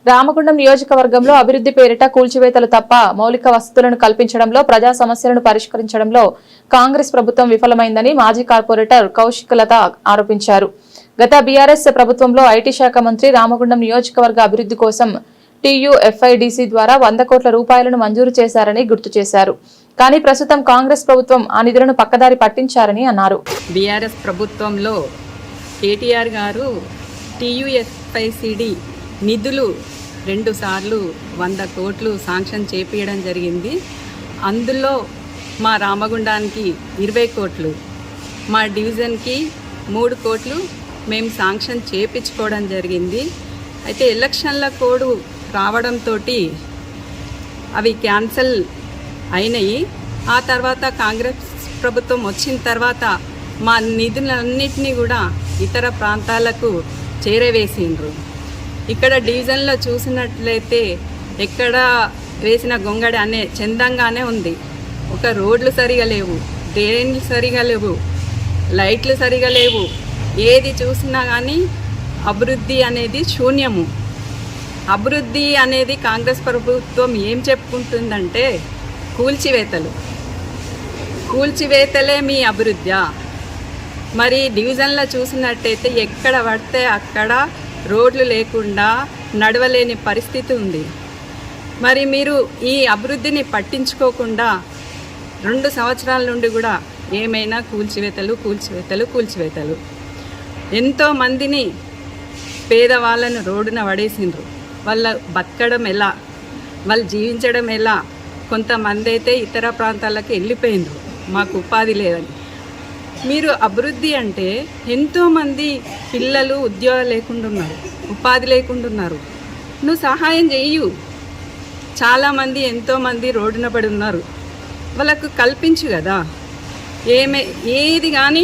రామగుండం నియోజకవర్గంలో అభివృద్ధి పేరిట కూల్చివేతలు తప్ప మౌలిక వసతులను కల్పించడంలో, ప్రజా సమస్యలను పరిష్కరించడంలో కాంగ్రెస్ ప్రభుత్వం విఫలమైందని మాజీ కార్పొరేటర్ కౌశిక్ లత ఆరోపించారు. గత బీఆర్ఎస్ ప్రభుత్వంలో ఐటీ శాఖ మంత్రి రామగుండం నియోజకవర్గ అభివృద్ధి కోసం TUFIDC ద్వారా 100 కోట్ల రూపాయలను మంజూరు చేశారని గుర్తు చేశారు. కానీ ప్రస్తుతం కాంగ్రెస్ ప్రభుత్వం ఆ నిధులను పక్కదారి పట్టించారని అన్నారు. బీఆర్ఎస్ ప్రభుత్వంలో కేటీఆర్ గారు TUFICD నిధులు 2 సార్లు 100 కోట్లు శాంక్షన్ చేపించడం జరిగింది. అందులో మా రామగుండానికి 20 కోట్లు, మా డివిజన్కి 3 కోట్లు మేము శాంక్షన్ చేపించుకోవడం జరిగింది. అయితే ఎలక్షన్ల కోడ్ రావడంతో అవి క్యాన్సిల్ అయినాయి. ఆ తర్వాత కాంగ్రెస్ ప్రభుత్వం వచ్చిన తర్వాత మా నిధులన్నింటినీ కూడా ఇతర ప్రాంతాలకు చేరవేసిండ్రు. ఇక్కడ డివిజన్లో చూసినట్లయితే ఎక్కడ వేసిన గొంగడి అనే చందంగానే ఉంది. ఒక రోడ్లు సరిగా లేవు, డ్రైన్లు సరిగా లేవు, లైట్లు సరిగా లేవు. ఏది చూసినా కానీ అభివృద్ధి అనేది శూన్యము. అభివృద్ధి అనేది కాంగ్రెస్ ప్రభుత్వం ఏం చెప్పుకుంటుందంటే కూల్చివేతలే మీ అభివృద్ధి. మరి డివిజన్లో చూసినట్టయితే ఎక్కడ పడితే అక్కడ రోడ్లు లేకుండా నడవలేని పరిస్థితి ఉంది. మరి మీరు ఈ అభివృద్ధిని పట్టించుకోకుండా 2 సంవత్సరాల నుండి కూడా ఏమైనా కూల్చివేతలు ఎంతోమందిని పేదవాళ్ళను రోడ్డున పడేసిండ్రు. వాళ్ళ బతకడం ఎలా, వాళ్ళు జీవించడం ఎలా? కొంతమంది అయితే ఇతర ప్రాంతాలకు వెళ్ళిపోయిండ్రు, మాకు ఉపాధి లేదని. మీరు అభివృద్ధి అంటే ఎంతోమంది పిల్లలు ఉద్యోగాలు లేకుండా ఉన్నారు, ఉపాధి లేకుండా ఉన్నారు. నువ్వు సహాయం చెయ్యు. చాలామంది ఎంతోమంది రోడ్డున పడి ఉన్నారు, వాళ్ళకు కల్పించు కదా. ఏది కానీ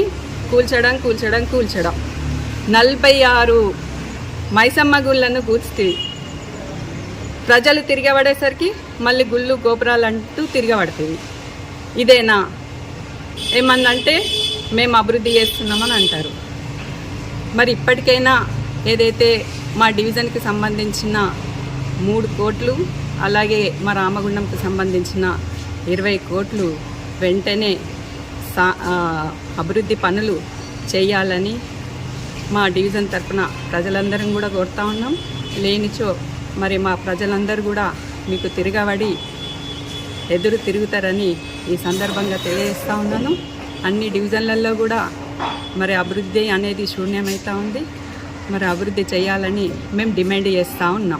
కూల్చడం 46 మైసమ్మ గుళ్ళను కూల్చితివి. ప్రజలు తిరగబడేసరికి మళ్ళీ గుళ్ళు గోపురాలు అంటూ తిరగబడుతుంది. ఇదేనా? ఏమన్నంటే మేము అభివృద్ధి చేస్తున్నామని అంటారు. మరి ఇప్పటికైనా ఏదైతే మా డివిజన్కి సంబంధించిన 3 కోట్లు, అలాగే మా రామగుండంకి సంబంధించిన 20 కోట్లు వెంటనే అభివృద్ధి పనులు చేయాలని మా డివిజన్ తరఫున ప్రజలందరం కూడా కోరుతా ఉన్నాం. లేనిచో మరి మా ప్రజలందరూ కూడా మీకు తిరగబడి ఎదురు తిరుగుతారని ఈ సందర్భంగా తెలియజేస్తూ ఉన్నాను. అన్ని డివిజన్లలో కూడా మరి అభివృద్ధి అనేది శూన్యమవుతూ ఉంది. మరి అభివృద్ధి చేయాలని మేము డిమాండ్ చేస్తూ ఉన్నాం.